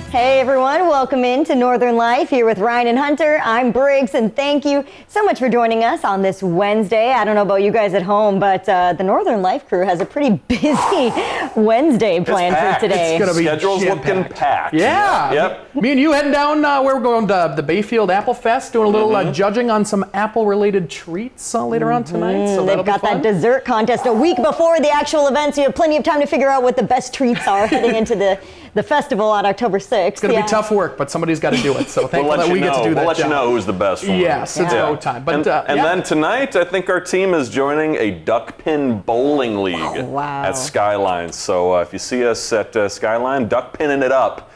Hey everyone, welcome into Northern Life here with Ryan and Hunter. I'm Briggs, and thank you so much for joining us on this Wednesday. I don't know about you guys at home, but the Northern Life crew has a pretty busy Wednesday planned for today. It's gonna be schedule's looking packed. Yeah. Yep. Me and you heading down, we're going to the Bayfield Apple Fest, doing a little judging on some apple-related treats later on tonight. So they've got that dessert contest a week before the actual event, so you have plenty of time to figure out what the best treats are heading into the festival on October 6th. It's going to be tough work, but somebody's got to do it. So thankful that we get to do that. We'll let you know who's the best one. Yes, it's go time. But, and then tonight, I think our team is joining a duck pin bowling league at Skyline. So if you see us at Skyline, duck pinning it up.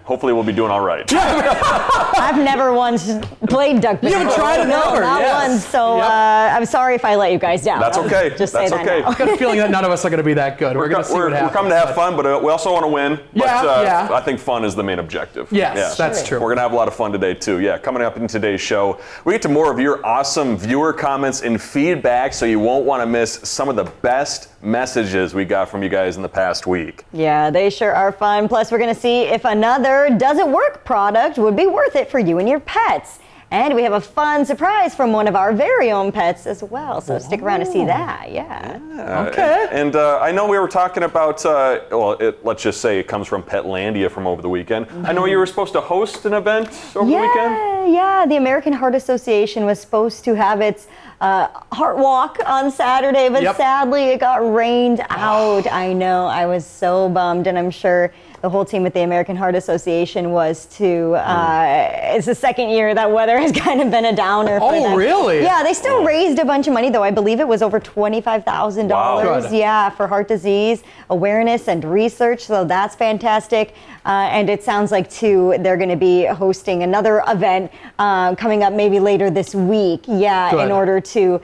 Hopefully we'll be doing all right. I've never once played duck pin. You haven't tried it No, ever? not once. So I'm sorry if I let you guys down. That's okay. Just say that now. I've got a feeling that none of us are going to be that good. We're going to see what happens. We're coming to have fun, but we also want to win. Yeah. I think fun is the main objective. Yes, that's true. We're going to have a lot of fun today, too. Yeah, coming up in today's show, we get to more of your awesome viewer comments and feedback, so you won't want to miss some of the best messages we got from you guys in the past week. Yeah, they sure are fun. Plus, we're going to see if another does-it-work product would be worth it for you and your pets. And we have a fun surprise from one of our very own pets as well. So stick around to see that. Yeah. Okay. And I know we were talking about, let's just say it comes from Petlandia from over the weekend. I know you were supposed to host an event over the weekend. Yeah, the American Heart Association was supposed to have its Heart Walk on Saturday, but sadly it got rained out. I know, I was so bummed, and I'm sure the whole team at the American Heart Association was too. It's the second year that weather has kind of been a downer for them. Oh, really? Yeah, they still raised a bunch of money, though. I believe it was over $25,000. Wow. Yeah, for heart disease awareness and research, so that's fantastic. And it sounds like, too, they're going to be hosting another event coming up maybe later this week. Yeah, in order to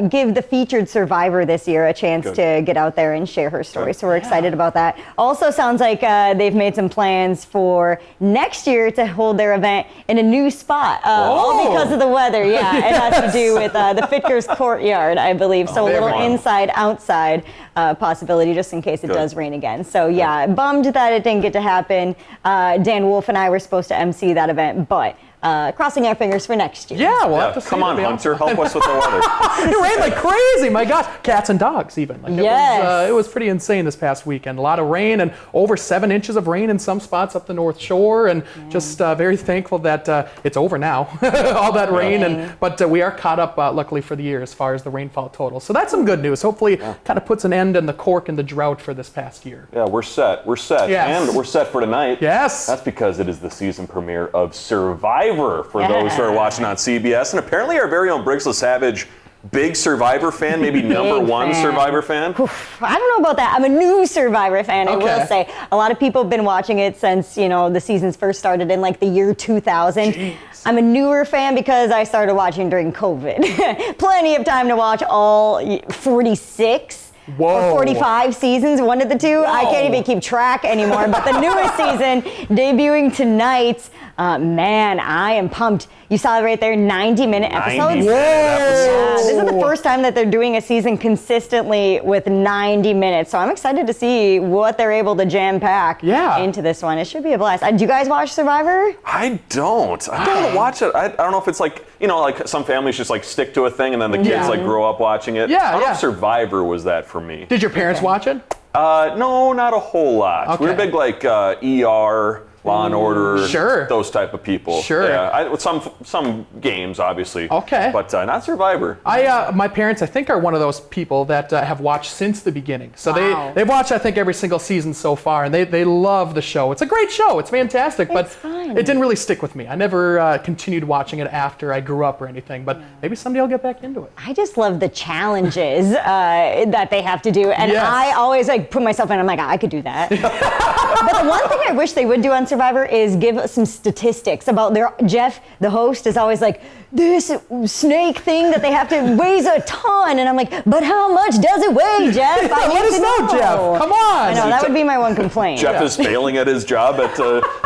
give the featured survivor this year a chance to get out there and share her story. So we're excited about that. Also sounds like they've made some plans for next year to hold their event in a new spot, all because of the weather. Yeah, it has to do with the Fitkers Courtyard, I believe. So a little inside-outside possibility just in case it does rain again. So yeah, bummed that it didn't get to happen. Dan Wolf and I were supposed to MC that event, but crossing our fingers for next year. Yeah, we'll have to see. Come on, Hunter, help us with the weather. It rained like crazy, my gosh. Cats and dogs even. Like it was pretty insane this past weekend. A lot of rain and over 7 inches of rain in some spots up the North Shore, and just very thankful that it's over now, all that rain. But we are caught up, luckily for the year, as far as the rainfall total. So that's some good news. Hopefully kind of puts an end in the cork and the drought for this past year. Yeah, we're set. We're set. Yes. And we're set for tonight. Yes. That's because it is the season premiere of Survivor for those who are watching on CBS. And apparently our very own Briggs LaSavage, big Survivor fan, maybe number one Survivor fan. I don't know about that. I'm a new Survivor fan, I will say. A lot of people have been watching it since, the seasons first started in like the year 2000. Jeez. I'm a newer fan because I started watching during COVID. Plenty of time to watch all 46. Or 45 seasons, one of the two. I can't even keep track anymore. But the newest season, debuting tonight, man, I am pumped. You saw it right there, 90-minute episodes. This is the first time that they're doing a season consistently with 90 minutes. So I'm excited to see what they're able to jam-pack into this one. It should be a blast. Do you guys watch Survivor? I don't. I don't watch it. I don't know if it's like, like some families just like stick to a thing and then the kids like grow up watching it. I don't know if Survivor was that for me. Did your parents watch it? No, not a whole lot. Okay. We're big like ER, Law and Order, those type of people. Yeah, some games, obviously. Okay. But not Survivor. My parents, I think, are one of those people that have watched since the beginning. So they've watched, I think, every single season so far, and they love the show. It's a great show. It's fantastic, but it didn't really stick with me. I never continued watching it after I grew up or anything, but maybe someday I'll get back into it. I just love the challenges that they have to do, and I always put myself in. I'm like, I could do that. But the one thing I wish they would do on Survivor is give some statistics about Jeff, the host, is always like, this snake thing that they have to weighs a ton, and I'm like, but how much does it weigh, Jeff? I Let us know, Jeff. Come on. I know, that would be my one complaint. Jeff is failing at his job at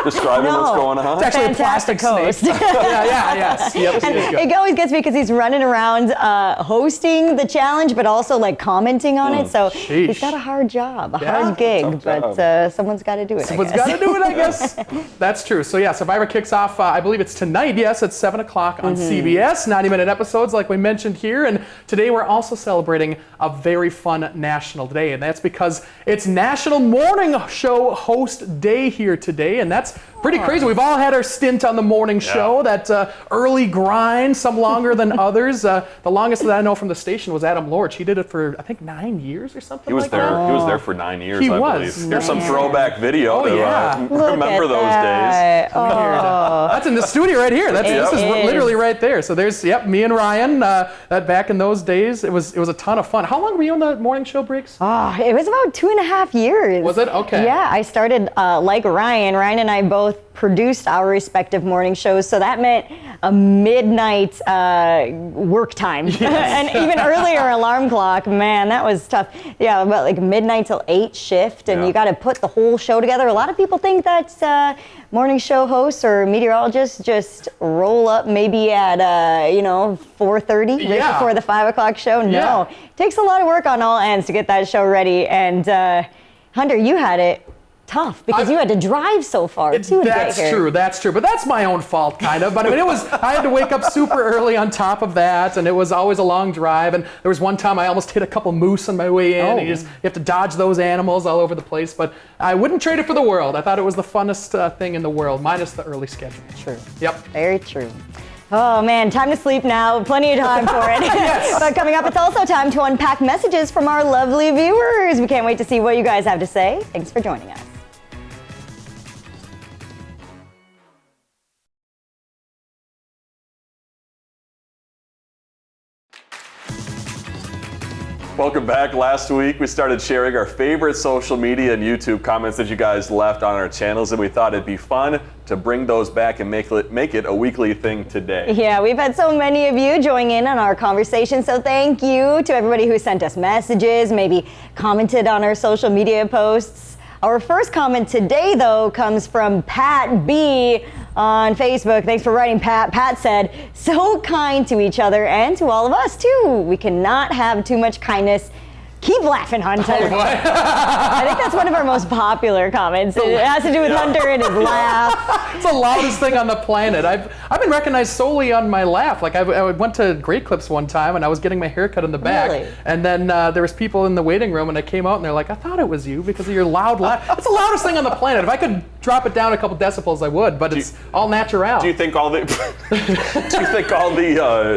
describing what's going on. It's actually a plastic host. Yes. Yep, it always gets me because he's running around hosting the challenge, but also commenting on it. So he's got a hard job, a hard gig, but someone's got to do it. Someone's got to do it, I guess. That's true. So yeah, Survivor kicks off, I believe it's tonight, yes, at 7 o'clock on CBS, 90-minute episodes like we mentioned here. And today we're also celebrating a very fun national day, and that's because it's National Morning Show Host Day here today, and that's pretty crazy. We've all had our stint on the morning show, that early grind, some longer than others. The longest that I know from the station was Adam Lorch. He did it for, I think, 9 years or something like that. He was there for 9 years, He I was. believe. Here's some throwback video to remember those days. That's in the studio right here. This is literally right there. So there's, me and Ryan. That back in those days, it was a ton of fun. How long were you on the morning show, Briggs? Oh, it was about 2.5 years. Was it? Okay. Yeah, I started like Ryan. Ryan and I both produced our respective morning shows, so that meant a midnight work time. And even earlier alarm clock. Man, that was tough. Yeah, about like midnight till 8 shift, and you got to put the whole show together. A lot of people think that morning show hosts or meteorologists just roll up maybe at 4:30 right before the 5 o'clock show. No, it takes a lot of work on all ends to get that show ready. And Hunter, you had it tough because you had to drive so far too. That's true. But that's my own fault, kind of. But I mean, I had to wake up super early on top of that, and it was always a long drive. And there was one time I almost hit a couple moose on my way in. And you have to dodge those animals all over the place. But I wouldn't trade it for the world. I thought it was the funnest thing in the world, minus the early schedule. True. Yep. Very true. Oh man, time to sleep now. Plenty of time for it. But coming up, it's also time to unpack messages from our lovely viewers. We can't wait to see what you guys have to say. Thanks for joining us. Welcome back. Last week, we started sharing our favorite social media and YouTube comments that you guys left on our channels, and we thought it'd be fun to bring those back and make it a weekly thing today. Yeah, we've had so many of you join in on our conversation, so thank you to everybody who sent us messages, maybe commented on our social media posts. Our first comment today, though, comes from Pat B. on Facebook. Thanks for writing, Pat. Pat said, so kind to each other and to all of us, too. We cannot have too much kindness. Keep laughing, Hunter. I think that's one of our most popular comments. It has to do with Hunter and his laugh. It's the loudest thing on the planet. I've been recognized solely on my laugh. Like I went to Great Clips one time and I was getting my hair cut in the back. Really? And then there was people in the waiting room and I came out and they're like, I thought it was you because of your loud laugh. It's the loudest thing on the planet. If I could drop it down a couple decibels, I would, but it's all natural. Do you think all the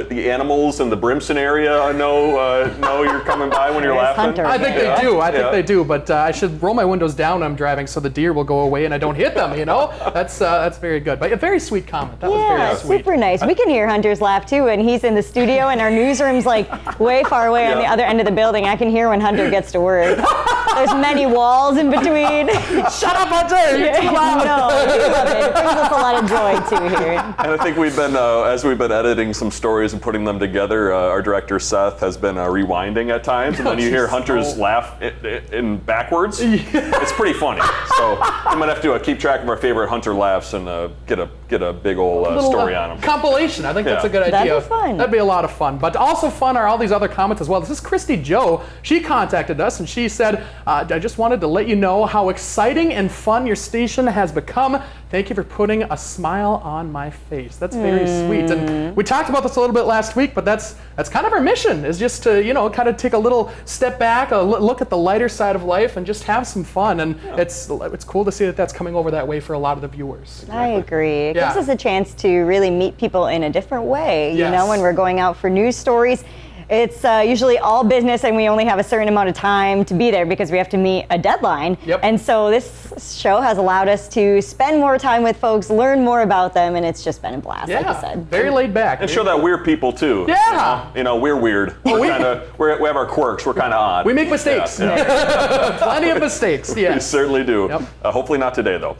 the animals in the Brimson area know you're coming by when you're laughing? Hunter. I think they do. I think they do. But I should roll my windows down when I'm driving so the deer will go away and I don't hit them. That's very good. But a very sweet comment. That was very sweet. Super nice. We can hear Hunter's laugh too, and he's in the studio, and our newsroom's like way far away on the other end of the building. I can hear when Hunter gets to work. There's many walls in between. Shut up, Hunter! You're too loud. No, we love it. It brings us a lot of joy too here. And I think we've been, as we've been editing some stories and putting them together, our director Seth has been rewinding at times, and then you hear Hunter's laugh in backwards. It's pretty funny. So I'm gonna have to keep track of our favorite Hunter laughs and get a big old story on them. Compilation. I think that's a good idea. That'd be fun. That'd be a lot of fun. But also fun are all these other comments as well. This is Christy Joe. She contacted us and she said, I just wanted to let you know how exciting and fun your station has become. Thank you for putting a smile on my face. That's very sweet. And we talked about this a little bit last week, but that's kind of our mission, is just to, kind of take a little step back, look at the lighter side of life and just have some fun. And it's cool to see that that's coming over that way for a lot of the viewers. I agree. It gives us a chance to really meet people in a different way. When we're going out for news stories. It's usually all business and we only have a certain amount of time to be there because we have to meet a deadline. Yep. And so this show has allowed us to spend more time with folks, learn more about them, and it's just been a blast, like I said. Very laid back. And show that we're people too. Yeah. We're weird. We have our quirks. We're kind of odd. We make mistakes. Yeah. Plenty of mistakes. Yeah. We certainly do. Yep. Hopefully not today though.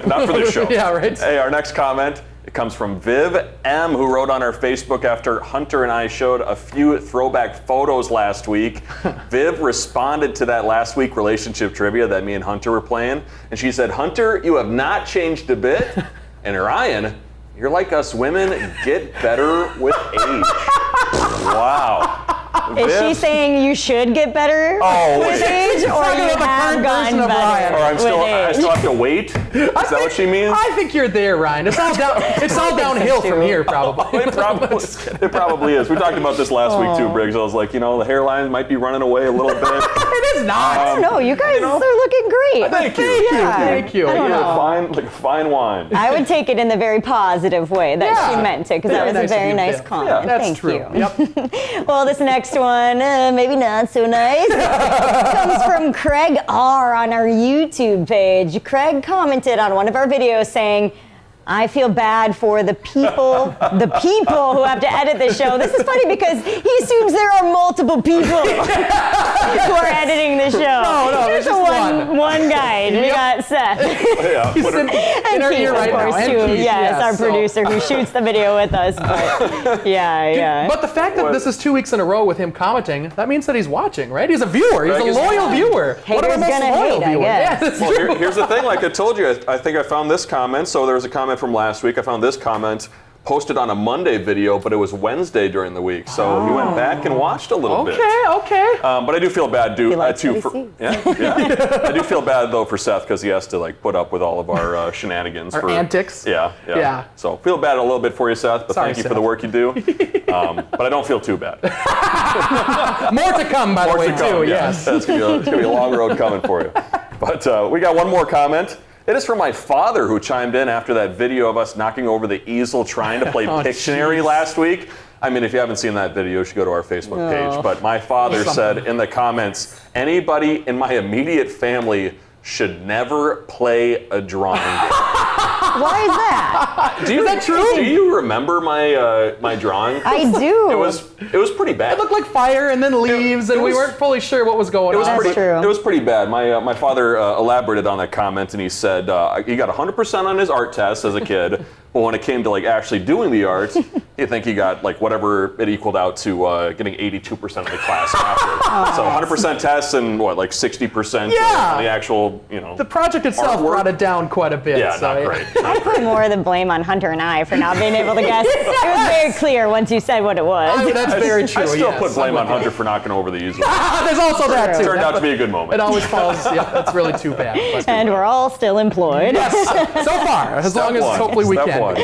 Not for this show. Yeah, right. Hey, our next comment. It comes from Viv M, who wrote on our Facebook after Hunter and I showed a few throwback photos last week. Viv responded to that last week relationship trivia that me and Hunter were playing, and she said, Hunter, you have not changed a bit, and Ryan, you're like us women, get better with age. Wow. Is she saying you should get better with age, or you have gotten better Or I with still age? have to wait? Is that what she means? I think you're there, Ryan. It's all downhill from here, probably. It probably is. We talked about this last week too, Briggs. I was like, the hairline might be running away a little bit. It is not. I don't know. You guys are looking great. Thank you. Thank you. I don't know. Like a fine wine. I would take it in the very positive way that she meant it, because that was a very nice comment. Yeah, that's Thank true. you. Yep. Well, this next one, maybe not so nice, comes from Craig R. on our YouTube page. Craig commented on one of our videos saying, I feel bad for the people who have to edit the show. This is funny because he assumes there are multiple people who are editing the show. No, there's one guy. We got Seth. Yeah. He's in our Keith, ear right of course, now. too. And Keith, Yes, our so- producer who shoots the video with us. But yeah. But the fact that this is 2 weeks in a row with him commenting, that means that he's watching, right? He's a viewer. He's Craig a is loyal watching. viewer. One of Haters our most gonna loyal hate, I viewers. guess. Yeah, that's Well, true. here's the thing. Like I told you, I think I found this comment. So there was a comment from last week. I found this comment posted on a Monday video, but it was Wednesday during the week. So he went back and watched a little bit. Okay. But I do feel bad, He likes too. what he sees. Yeah. I do feel bad though for Seth because he has to put up with all of our shenanigans, Our antics. Yeah. So feel bad a little bit for you, Seth. But Sorry, thank you for Seth. the work you do. But I don't feel too bad. More to come, by the way, More to come, too. yeah. Yes. It's gonna be a long road coming for you. But we got one more comment. It is from my father, who chimed in after that video of us knocking over the easel trying to play Pictionary geez. last week. I mean, if you haven't seen that video, you should go to our Facebook page. But my father said in the comments, anybody in my immediate family should never play a drawing game. Why is that? Is that true? Do you remember my drawing? I do. It was pretty bad. It looked like fire and then leaves, and we weren't fully sure what was going on. That's true. It was pretty bad. My father elaborated on that comment, and he said he got 100% on his art test as a kid, but when it came to actually doing the art, you think he got whatever it equaled out to getting 82% of the class after. So 100% tests and 60% on the actual The project itself artwork. brought it down quite a bit. Yeah, so not great. I put more of the blame on Hunter and I for not being able to guess. It was very clear once you said what it was. That's very true. I still yes. put blame on Hunter for knocking over the easel. There's also that too. Turned out to be a good moment. It always falls. Yeah, that's really too bad. But And we're all still employed. so far, as long as hopefully we Step can. one.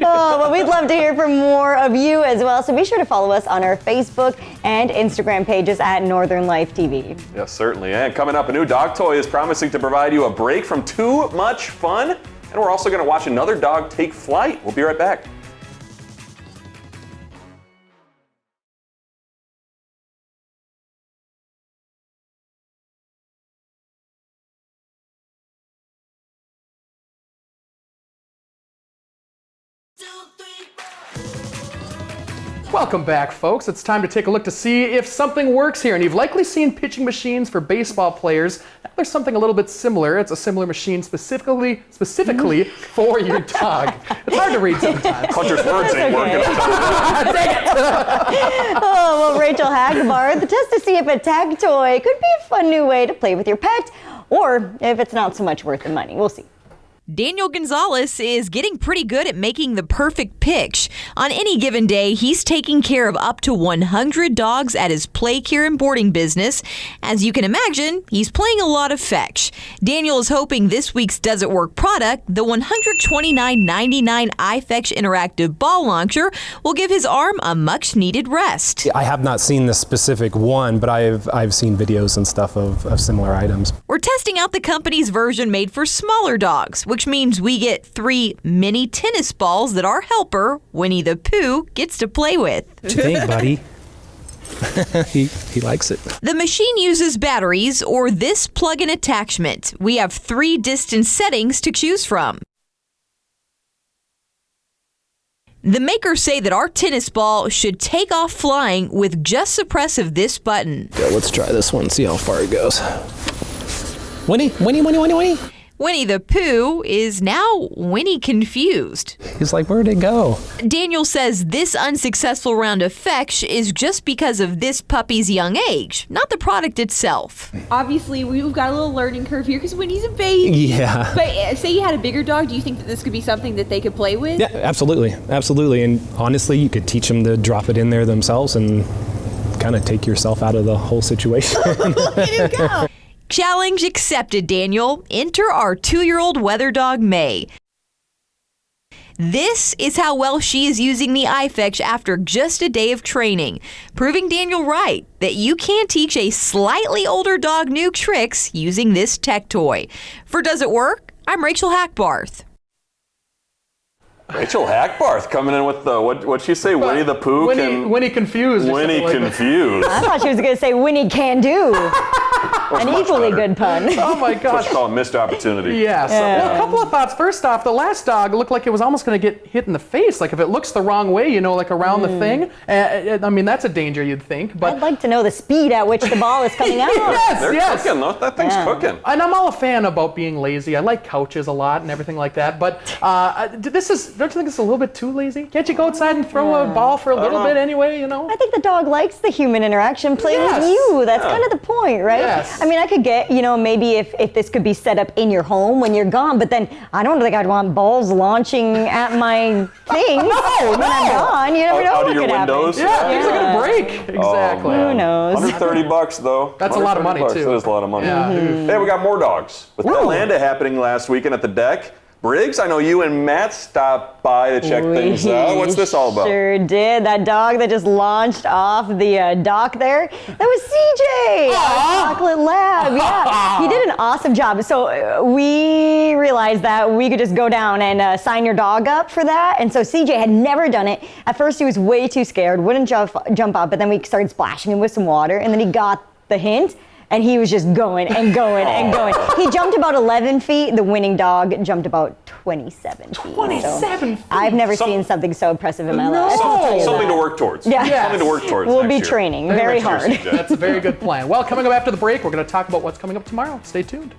Oh, well, we'd love to hear from more of you as well. So be sure to follow us on our Facebook and Instagram pages at Northern Life TV. Yes, certainly. And coming up, a new dog toy is promising to provide you a break from too much fun. And we're also going to watch another dog take flight. We'll be right back. Welcome back, folks. It's time to take a look to see if something works here. And you've likely seen pitching machines for baseball players. Now there's something a little bit similar. It's a similar machine specifically for your dog. It's hard to read sometimes. Hunter's words ain't working. Oh, well, Rachel Hagbar, the test to see if a tag toy could be a fun new way to play with your pet, or if it's not so much worth the money. We'll see. Daniel Gonzalez is getting pretty good at making the perfect pitch. On any given day, he's taking care of up to 100 dogs at his play care and boarding business. As you can imagine, he's playing a lot of fetch. Daniel is hoping this week's Does It Work product, the $129.99 iFetch interactive ball launcher, will give his arm a much-needed rest. I have not seen the specific one, but I've seen videos and stuff of similar items. We're testing out the company's version made for smaller dogs, which means we get 3 mini tennis balls that our helper, Winnie the Pooh, gets to play with. What you think, buddy? He likes it. The machine uses batteries or this plug-in attachment. We have 3 distance settings to choose from. The makers say that our tennis ball should take off flying with just the press of this button. Yeah, let's try this one, see how far it goes. Winnie, Winnie, Winnie, Winnie, Winnie. Winnie the Pooh is now Winnie confused. He's like, where'd it go? Daniel says this unsuccessful round of fetch is just because of this puppy's young age, not the product itself. Obviously, we've got a little learning curve here because Winnie's a baby. Yeah. But say you had a bigger dog, do you think that this could be something that they could play with? Yeah, absolutely. Absolutely. And honestly, you could teach them to drop it in there themselves and kind of take yourself out of the whole situation. Challenge accepted, Daniel. Enter our 2-year-old weather dog, May. This is how well she is using the iFetch after just a day of training, proving Daniel right that you can teach a slightly older dog new tricks using this tech toy. For Does It Work? I'm Rachel Hackbarth. Rachel Hackbarth coming in with the, what'd she say, Winnie the Pooh? Winnie confused. Winnie confused. I thought she was going to say Winnie can do. An equally good pun. Oh my gosh. What's called a missed opportunity. Yes. Well, a couple of thoughts. First off, the last dog looked like it was almost going to get hit in the face. Like if it looks the wrong way, like around the thing. I mean, that's a danger you'd think. But I'd like to know the speed at which the ball is coming out. They're cooking, though. That thing's cooking. And I'm all a fan about being lazy. I like couches a lot and everything like that. But don't you think it's a little bit too lazy? Can't you go outside and throw a ball for a little bit anyway, I think the dog likes the human interaction, playing with you. That's kind of the point, right? Yes. I mean, I could get, maybe if this could be set up in your home when you're gone, but then I don't think I'd want balls launching at my things when I'm gone. You never know out what of your could windows. happen. Things are going to break. Exactly. Who knows? $130 though. That's a lot of money, $130, too. That is a lot of money. Yeah. Hey, we got more dogs. With Atlanta happening last weekend at the deck. Briggs, I know you and Matt stopped by to check things out. What's this all about? Sure did. That dog that just launched off the dock there, that was CJ, our chocolate lab. Yeah, he did an awesome job. So we realized that we could just go down and sign your dog up for that. And so CJ had never done it. At first he was way too scared, wouldn't jump up, but then we started splashing him with some water, and then he got the hint. And he was just going and going and going. He jumped about 11 feet. The winning dog jumped about 27 feet. 27 feet? I've never seen something so impressive in my life. Something to work towards. Yeah. Something to work towards. We'll next be year. training very Next year, hard. CJ. That's a very good plan. Well, coming up after the break, we're going to talk about what's coming up tomorrow. Stay tuned.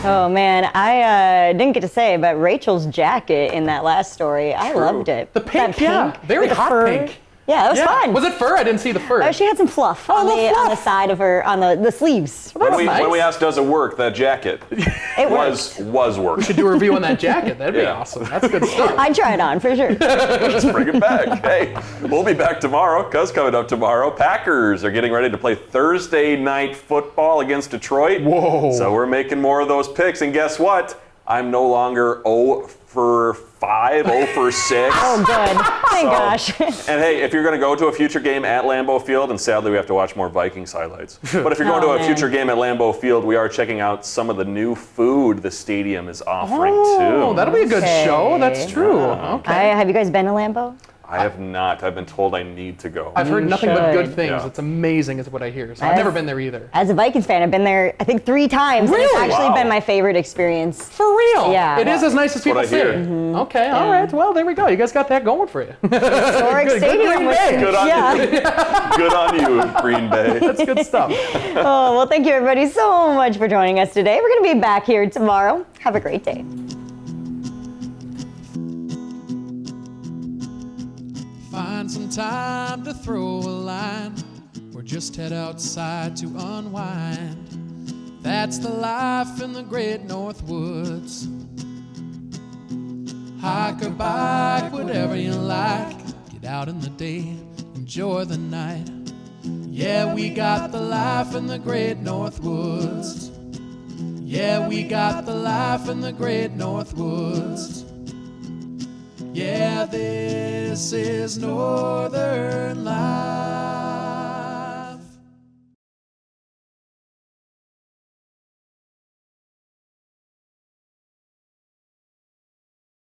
Oh man, I didn't get to say, but Rachel's jacket in that last story, I loved it. The pink, That yeah. Very with the hot fur. pink. Yeah, it was fun. Was it fur? I didn't see the fur. She had some fluff, on, the the, fluff. on the side of her, on the sleeves. That's When nice. we asked, does it work, that jacket It was work. We should do a review on that jacket. That'd be Yeah. awesome. That's good stuff. I'd try it on for sure. Let's bring it back. Hey, we'll be back tomorrow, because coming up tomorrow, Packers are getting ready to play Thursday night football against Detroit. Whoa. So we're making more of those picks, and guess what? I'm no longer 0 for 5, 0 for 6. Oh, good. Thank gosh. And hey, if you're going to go to a future game at Lambeau Field, and sadly we have to watch more Vikings highlights, but if you're going to a future game at Lambeau Field, we are checking out some of the new food the stadium is offering Oh, too. that'll be a good show. That's true. Okay. Have you guys been to Lambeau? I have not. I've been told I need to go. I've heard nothing but good should. things. Yeah. It's amazing is what I hear. So I've never been there either. As a Vikings fan, I've been there, I think 3 times. And it's Really? actually Wow. been my favorite experience. For real? Yeah. It is as nice as people what I say. hear. Okay, all right. Well, there we go. You guys got that going for you. Historic Good stadium. Green with- Bay. Good on yeah. you. Good on you, Green Bay. That's good stuff. Oh, well, thank you everybody so much for joining us today. We're going to be back here tomorrow. Have a great day. Find some time to throw a line, or just head outside to unwind. That's the life in the great North Woods. Hike or bike, whatever you like. Get out in the day, enjoy the night. Yeah, we got the life in the great North Woods. Yeah, we got the life in the great North Woods. Yeah, this is Northern Life.